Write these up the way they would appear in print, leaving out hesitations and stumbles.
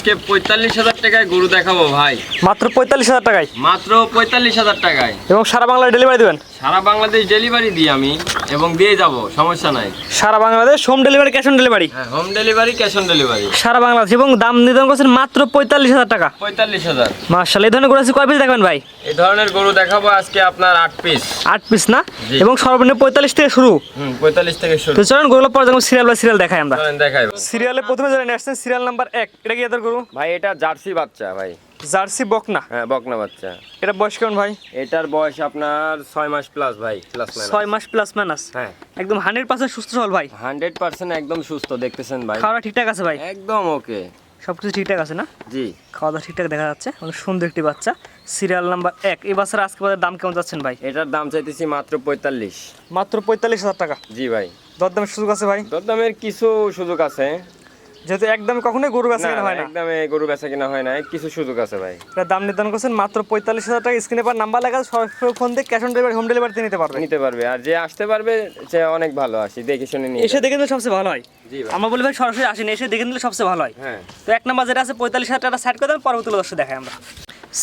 আজকে ৪৫,০০০ টাকায় গরু দেখাবো ভাই। মাত্র ৪৫,০০০ টাকায়? মাত্র ৪৫,০০০ টাকায়। এবং সারা বাংলায় ডেলিভারি দিবেন? সারা বাংলাদেশ ডেলিভারি দিই আমি এবং দিয়ে যাব, সমস্যা নাই। সারা Bangladesh home delivery, cash on delivery? হ্যাঁ, home delivery, cash on delivery সারা বাংলাদেশ। এবং দাম নির্ধারণ করছেন মাত্র ৪৫,০০০ টাকা। ৪৫,০০০। মাশাআল্লাহ। এই ধরনের গরু আছে কয় পিস দেখাবেন ভাই? এই ধরনের গরু দেখাবো আজকে আপনার ৮ পিস। ৮ পিস না? জি। এবং সর্বনিম্ন ৪৫ থেকে শুরু? ৪৫ থেকে শুরু। তো চলুন গরুগুলো পরে দেখুন, সিরিয়াল বাই সিরিয়াল দেখাই আমরা। চলেন দেখাই। সিরিয়ালে প্রথমে যারা নিয়ে আসছেন, সিরিয়াল নাম্বার ১, এটা কি এদের গরু? ভাই এটা জার্সি বাচ্চা ভাই। জার্সি বকনা? হ্যাঁ, বকনা বাচ্চা। এটা বয়স কেমন ভাই? এটার বয়স আপনার ৬ মাস প্লাস ভাই, প্লাস মাইনাস। ৬ মাস প্লাস মাইনাস? হ্যাঁ, একদম 100% সুস্থ সবল ভাই? 100% একদম সুস্থ, দেখতেছেন ভাই। খাওয়া ঠিকঠাক আছে ভাই? একদম ওকে। সবকিছু ঠিকঠাক আছে না? জি। খাওয়া দাওয়া ঠিকঠাক দেখা যাচ্ছে। অনেক সুন্দর একটি বাচ্চা। Serial number ১। এই বাচ্চার আজকে বাজার দাম কেমন যাচ্ছেন ভাই? এটার দাম চাইতেছি মাত্র ৪৫। মাত্র ৪৫,০০০ টাকা? জি ভাই। দরদামের সুযোগ আছে ভাই? দরদামের কিছু সুযোগ আছে, যেহেতু একদমে কখনোই গরু বেচা কেনা হয় না। একদমে গরু বেচা কিনা হয় না, কিছু সুযোগ আছে ভাই। এটা দাম নির্ধারণ করছেন মাত্র ৪৫,০০০ টাকা। স্ক্রিনে পর নাম্বার লেখা আছে, সরাসরি ফোন দিয়ে ক্যাশ অন ডেলিভারি, হোম ডেলিভারিতে নিতে পারবেন। নিতে পারবে, আর যে আসতে পারবে সে অনেক ভালো, আসি দেখে শুনে নিয়ে এসে দেখে নিলে সবচেয়ে ভালো হয়। জি ভাই। আমরা বলি ভাই সরাসরি আসেন, এসে দেখে নিলে সবচেয়ে ভালো হয়। হ্যাঁ। তো ১ নাম্বার যেটা আছে ৪৫,০০০ টাকা সাইড করে দেন, পরবর্তী দর্শক দেখাই আমরা।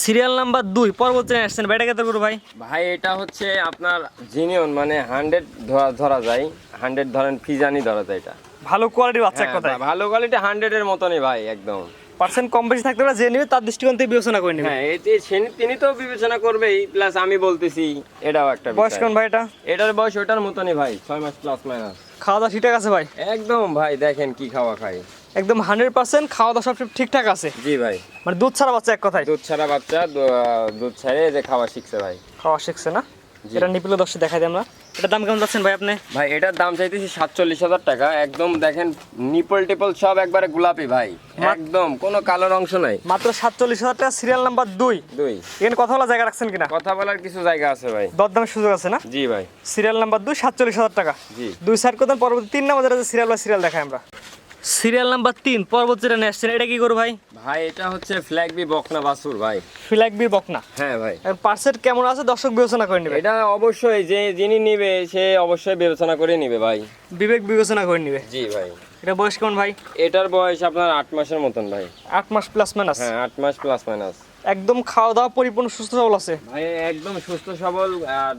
সিরিয়াল নাম্বার ২, পরবর্তী আসছেন ভাই, এটা কেতর গরু ভাই? ভাই এটা হচ্ছে আপনার জিনিয়ন, মানে 100 ধরা যায়, 100 ধরেন ফিজানি ধরা যায়। এটা ভালো কোয়ালিটির বাচ্চা এক কথায়? ভালো কোয়ালিটি, 100 এর মতনই ভাই একদম। পার্সেন্ট কম বেশি থাকতে পারে, যে নেবে তার দৃষ্টিকোণ থেকে বিবেচনা করে নেবে। হ্যাঁ, তিনি তো বিবেচনা করবেই, প্লাস আমি বলতেছি এটাও একটা বয়স কেমন ভাই এটা? এটার বয়স ওটার মতনই ভাই, ৬ মাস প্লাস মাইনাস। খাওয়া দাওয়া ঠিকঠাক আছে ভাই? একদম ভাই, দেখেন কি খাওয়া খাই। একদম 100% খাওয়া দাওয়া সব ঠিকঠাক আছে? জি ভাই। মানে দুধ ছাড়া বাচ্চা এক কথায়? দুধ ছাড়া বাচ্চা, দুধ ছেড়ে যে খাওয়া শিখছে ভাই। খাওয়া শিখছে না? জি। এটা নিপিলে দর্শক দেখাই দিই আমরা। এটার দাম কেমন যাচ্ছেন ভাই আপনি? ভাই এটার দাম চাইতেছি ৪৭,০০০ টাকা। একদম দেখেন নিপল টেপল সব একবারে গোলাপি ভাই, একদম কোনো কালোর অংশ নাই। মাত্র ৪৭,০০০ টাকা। Serial number ২। এখানে কথা বলা জায়গা রাখছেন কিনা? কথা বলার কিছু জায়গা আছে ভাই। দরদামের সুযোগ আছে না? জি ভাই। সিরিয়াল নাম্বার ২, ৪৭,০০০ টাকা। জি। ২ সাইড করে দেন। পরবর্তী ৩ নাম্বার যেটা আছে সিরিয়াল বাই সিরিয়াল দেখাই আমরা। সিরিয়াল নাম্বার ৩, পরবর্তী যেটা নিয়ে আসছেন, এটা কি করু ভাই? ভাই এটা হচ্ছে ফ্ল্যাগ বি বকনা বাছুর ভাই। ফ্ল্যাগ বি বকনা? হ্যাঁ ভাই। পার্সেন্ট কেমন আছে দর্শক বিবেচনা করে নেবে? এটা অবশ্যই যিনি নিবে সে অবশ্যই বিবেচনা করে নিবে ভাই। বিবেক বিবেচনা করে নেবে? জি ভাই। এটা বয়স কেমন ভাই? এটার বয়স আপনার ৮ মাসের মতন ভাই। ৮ মাস প্লাস মাইনাস? হ্যাঁ, ৮ মাস প্লাস মাইনাস। একদম খাওয়া দাওয়া পরিপূর্ণ সুস্থ সবল আছে ভাই, একদম সুস্থ সবল। আর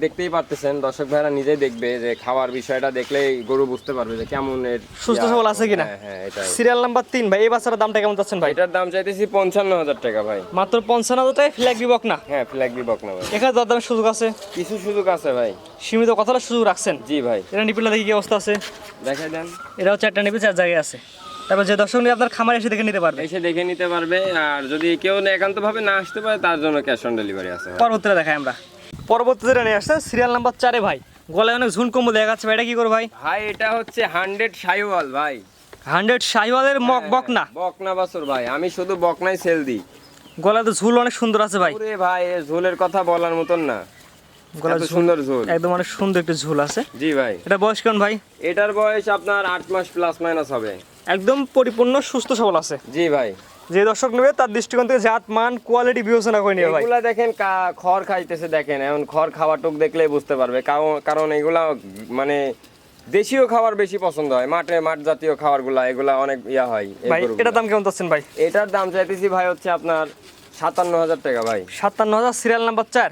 দেখতেই পারতেছেন, দর্শক ভাইরা নিজেই দেখবে যে খাওয়ার বিষয়টা দেখলেই গরু বুঝতে পারবে যে কেমন এর সুস্থ সবল আছে কিনা। হ্যাঁ, এটাই। সিরিয়াল নাম্বার ৩ ভাই, এই বাচ্চার দামটা কেমন যাচ্ছেন ভাই? এটার দাম চাইতেছি ৫৫,০০০ টাকা ভাই। মাত্র ৫৫,০০০ টাকায় ফ্ল্যাগ বি বকনা? হ্যাঁ, ফ্ল্যাগ বি বকনা ভাই। এখানে দরদামের সুযোগ আছে? কিছু সুযোগ আছে ভাই। সীমিত কথাটা সুযোগ রাখছেন? জি ভাই। এটা নিপিলা দেখি কি অবস্থা আছে? দেখাই দেন। এটাও ৪টা নিপি ৪ জায়গায় আছে। তারপর যে দর্শক নিয়ে আপনার খামারে এসে দেখে নিতে পারবে? এসে দেখে নিতে পারবে। আর যদি কেউ একান্ত ভাবে না আসতে পারে তার জন্য ক্যাশ অন ডেলিভারি আছে ভাই। পরবর্তীটা দেখাই আমরা। পরবর্তী যেটা নিয়ে আসছে সিরিয়াল নাম্বার ৪ ভাই, গলায় অনেক ঝুন কম্বল দেখা যাচ্ছে ভাই, এটা কি করো ভাই? ভাই এটা হচ্ছে 100 শাহিওয়াল ভাই। 100 শাহিওয়ালের বকনা? বকনা বাছুর ভাই, আমি শুধু বকনাই সেল দিই। গলায় তো ঝুল অনেক সুন্দর আছে ভাই। ওরে ভাই, এই ঝোলের কথা বলার মতন না, গলায় এত সুন্দর ঝোল। একদম অনেক সুন্দর একটা ঝুল আছে। জি ভাই। এটা বয়স কেমন ভাই? এটার বয়স আপনার ৮ মাস প্লাস মাইনাস হবে। একদম পরিপূর্ণ সুস্থ সবল আছে? জি ভাই। যে দর্শক নেবে তার দৃষ্টিকোণ থেকে জাত মান কোয়ালিটি বিবেচনা করে নিবে ভাই। এগুলা দেখেন খড় খাইতেছে, দেখেন এখন খড় খাওয়া টুক দেখলেই বুঝতে পারবে, কারণ এগুলা মানে দেশীয় খাবার বেশি পছন্দ হয়, মাঠ জাতীয় খাবারগুলা, এগুলা অনেক ইয়া হয় এই ভাই গরুগুলা। এটার দাম কেমন যাচ্ছেন ভাই? এটার দাম চাইতেছি ভাই হচ্ছে আপনার ৫৭,০০০ টাকা ভাই। ৫৭,০০০। Serial number ৪।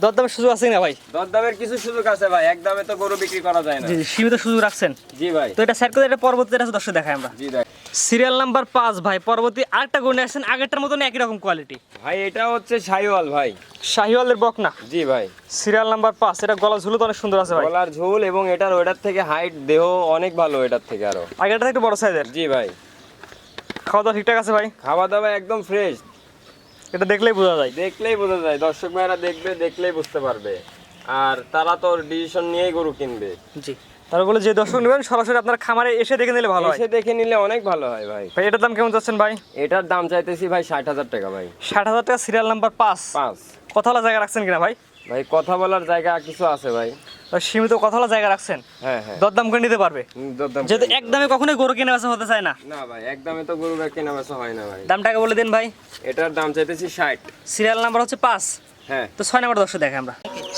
দরদামের সুযোগ আছে না ভাই? দরদামের কিছু সুযোগ আছে ভাই, একদমে তো গরু বিক্রি করা যায় না। জি, সীমিত সুযোগ রাখছেন? জি ভাই। তো এটা সেট করে এটা পরবর্তী এটা দর্শক দেখাই আমরা। জি ভাই। সিরিয়াল নাম্বার ৫ ভাই, পরবর্তী আরেকটা গরু নিয়ে আসছেন, আগেরটার মতন একই রকম কোয়ালিটি। ভাই এটা হচ্ছে শাহিওয়াল ভাই। শাহিওয়ালের বকনা? জি ভাই। সিরিয়াল নাম্বার ৫, এটা গলা ঝুলো তো অনেক সুন্দর আছে ভাই। গলার ঝোল এবং ওটার থেকে হাইট, দেহ অনেক ভালো এটার থেকে আরো। আগেরটা একটু বড় সাইজের? জি ভাই। খাওয়া দাওয়া ঠিকঠাক আছে ভাই? খাওয়া দাওয়া একদম ফ্রেশ, এটা দেখলেই বোঝা যায়? দেখলেই বোঝা যায়, দর্শক ভাইরা দেখবে, দেখলেই বুঝতে পারবে। আর তারা তো ডিসিশন নিয়েই গরু কিনবে। জি। তারপরে যে দর্শক নেবেন সরাসরি আপনার খামারে এসে দেখে নিলে ভালো হয়? এসে দেখে নিলে অনেক ভালো হয় ভাই। ভাই এটার দাম কেমন যাচ্ছেন ভাই? এটার দাম চাইতেছি ভাই ৬০,০০০ টাকা ভাই। ৬০,০০০ টাকা। Serial number ৫। কথা বলা জায়গা রাখছেন কিনা ভাই? ভাই কথা বলার জায়গা কিছু আছে ভাই। সীমিত কথা বলা জায়গা রাখছেন? হ্যাঁ। দরদাম করে নিতে পারবে? দরদাম যেহেতু একদমে কখনোই গরু কেনা বেচা হতে চায় না। না ভাই, একদমে তো গরু কেনা বেচা হয় না ভাই। দামটাকে বলে দিন ভাই। এটার দাম চাইতেছি ৬০। সিরিয়াল নাম্বার হচ্ছে ৫। হ্যাঁ। তো ৬ নাম্বার দর্শক দেখে আমরা।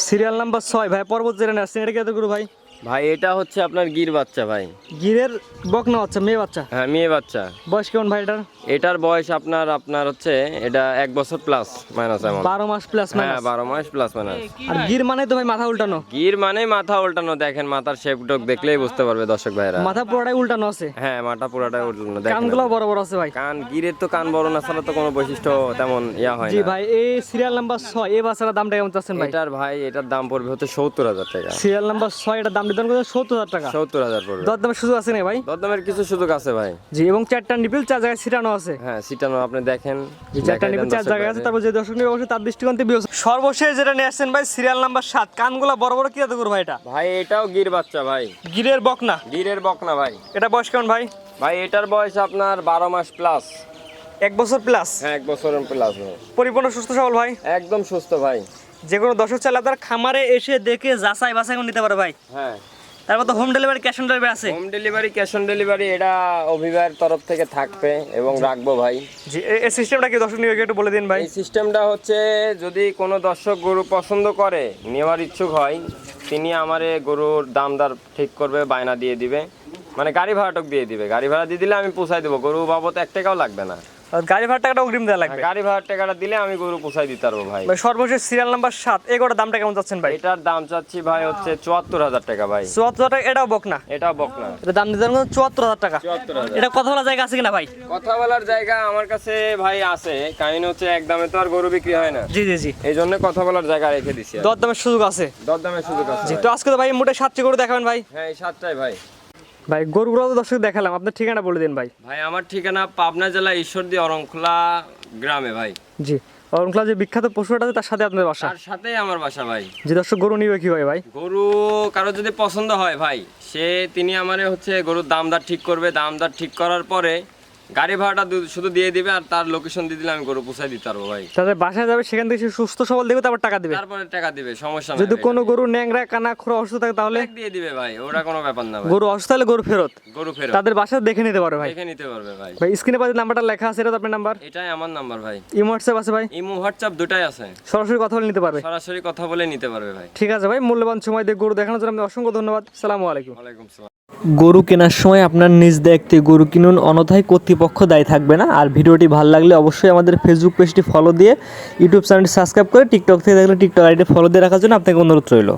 সিরিয়াল নাম্বার ৬ ভাই, পরবর্তী যেটা আসছেন, এটা কি এত গরু ভাই? ভাই এটা হচ্ছে আপনার গির বাচ্চা ভাই। গিরের বকনা বাচ্চা, মেয়ে বাচ্চা। হ্যাঁ মেয়ে বাচ্চা। বয়স কেমন ভাই এটার? এটার বয়স আপনার হচ্ছে এটা 1 বছর প্লাস মাইনাস এমন। 12 মাস প্লাস হ্যাঁ মাইনাস। 12 মাস প্লাস মাইনাস। আর গির মানে তো ভাই মাথা উল্টানো। গির মানে মাথা উল্টানো, দেখেন মাথার শেপ টোক দেখলেই বুঝতে পারবে দর্শক ভাইরা। মাথা পুরোটাই উল্টানো আছে। হ্যাঁ মাথা পুরাটাই উল্টানো, দেখেন কানগুলো বড় বড় আছে ভাই। কান গিরের তো কান বড় না ছাড়া তো কোনো বৈশিষ্ট্য তেমন ইয়া হয় জি না। ভাই, এই সিরিয়াল নাম্বার 6 এই বাচ্চাটার দামটা কেমন চাচ্ছেন ভাই? এটার দাম পড়বে হচ্ছে 70,000 টাকা। সিরিয়াল নাম্বার 6 এটার দাম নির্ধারণ করে 70,000 টাকা। 70,000 পড়বে। দরদামের সুযোগ আছে না ভাই? দরদামের কিছু সুযোগ আছে ভাই। জি, এবং 4টা নিপিল 4 জায়গায় ছিটানো আছে। হ্যাঁ সিটানো আপনি দেখেন। 4টা নিপিল 4 জায়গায় আছে। তারপর যে দর্শক নিয়ে অবশ্যই তার দৃষ্টিকোণে বিবেচনা। সর্বশেষ যেটা নিয়ে আসছেন ভাই সিরিয়াল নাম্বার 7, কানগুলা বড় বড় কি জাতের গরু ভাই এটা? ভাই এটাও গির বাচ্চা ভাই। গিরের বকনা। গিরের বকনা ভাই। এটা বয়স কেমন ভাই? ভাই এটার বয়স আপনার 12 মাস প্লাস। 1 বছর প্লাস। হ্যাঁ 1 বছরের প্লাস ভাই। পরিপূর্ণ সুস্থ সবল ভাই। একদম সুস্থ ভাই। যে কোনো দর্শক চাইলে আপনার খামারে এসে দেখে যাচাই বাছাই করে নিতে পারে ভাই। হ্যাঁ তারপর তো home delivery, cash on delivery আছে। Home delivery, cash on delivery এটা অভিভাবকের তরফ থেকে থাকবে এবং রাখবো ভাই। জি, এই সিস্টেমটা কি দর্শক নিয়ে একটু বলে দিন ভাই। এই সিস্টেমটা হচ্ছে যদি কোনো দর্শক গরু পছন্দ করে, নেওয়ার ইচ্ছুক হয়, তিনি আমারে গরুর দাম দর ঠিক করবে, বায়না দিয়ে দিবে, মানে গাড়ি ভাড়াটক দিয়ে দিবে। গাড়ি ভাড়া দিয়ে দিলে আমি পোষাই দেবো, গরু বাবদ 1 টাকাও লাগবে না। আর গাড়ি ভাড়া টাকাটা অগ্রিম দেওয়া লাগবে। গাড়ি ভাড়ার টাকাটা দিলে আমি গরু পোষাই দিতে পারবো ভাই। ভাই সর্বশেষ সিরিয়াল নাম্বার 7 এগুলোর দামটা কেমন চাচ্ছেন ভাই? এটার দাম চাচ্ছি ভাই হচ্ছে 74,000 টাকা ভাই। 74,000 টাকা। এটাও বকনা। এটা বকনা। এটা দাম নির্ধারণ করে 74,000 টাকা। 74,000। এটা কথা বলার জায়গা আছে কিনা ভাই? কথা বলার জায়গা আমার কাছে ভাই আছে, কারণ হচ্ছে এক দামে তো আর গরু বিক্রি হয় না। জি জি জি। এই জন্য কথা বলার জায়গা রেখে দিছি। দরদামের সুযোগ আছে। দরদামের সুযোগ আছে জি, ভাই। তো আজকে তো ভাই মোটে 7টি গরু দেখাবেন ভাই। হ্যাঁ এই 7টাই ভাই। ভাই গরুগুলো তো দর্শক দেখালাম, আপনার ঠিকানা বলে দিন ভাই। ভাই আমার ঠিকানা পাবনা জেলা ঈশ্বরদী অরংখোলা গ্রামে ভাই। জি, অরুণখোলা যে বিখ্যাত পশুহাট আছে তার সাথে আপনার বাসা। তার সাথেই আমার বাসা ভাই। যে দর্শক গরু নিবে কি ভাই? গরু কারো যদি পছন্দ হয় ভাই, তিনি আমারে হচ্ছে গরুর দামদার ঠিক করবে, দামদার ঠিক করার পরে গাড়ি ভাড়াটা শুধু দিয়ে দিবে, আর তার লোকেশন দিয়ে দিলে আমি গরু পৌঁছাই দিতে পারবো ভাই। তাদের বাসায় যাবে, সেখান থেকে সে সুস্থ সবল দেবে, তারপর টাকা দিবে। তারপরে টাকা দিবে, সমস্যা নাই। যদি কোনো গরু ন্যাংরা কানা খোরা অসুস্থ থাকে তাহলে দিয়ে দিবে ভাই, ওটা কোনো ব্যাপার না ভাই। গরু অসুস্থ হলে গরু ফেরত। গরু ফেরত তাদের বাসায় দেখে নিতে পারবে ভাই। দেখে নিতে পারবে ভাই। ভাই স্ক্রিনে পাশে নাম্বারটা লেখা আছে, এটা তো আপনার নাম্বার? এটাই আমার নাম্বার ভাই। ইমো হোয়াটসঅ্যাপ আছে ভাই? ইমো হোয়াটসঅ্যাপ দুটাই আছে, সরাসরি কথা বলে নিতে পারবে। সরাসরি কথা বলে নিতে পারবে ভাই। ঠিক আছে ভাই, মূল্যবান সময় দিয়ে গরু দেখানোর জন্য আপনাকে অসংখ্য ধন্যবাদ। আসসালামু আলাইকুম। ওয়ালাইকুম আসসালাম। গরু কেনার সময় আপনার নিজ দায়িত্বে গরু কিনুন, অন্যথায় কর্তৃপক্ষ দায়ী থাকবে না। আর ভিডিওটি ভালো লাগলে অবশ্যই আমাদের ফেসবুক পেজটি ফলো দিয়ে, ইউটিউব চ্যানেলটি সাবস্ক্রাইব করে, টিকটক থেকে দেখলে টিকটক আইডি ফলো দিয়ে রাখার জন্য আপনাকে অনুরোধ রইল।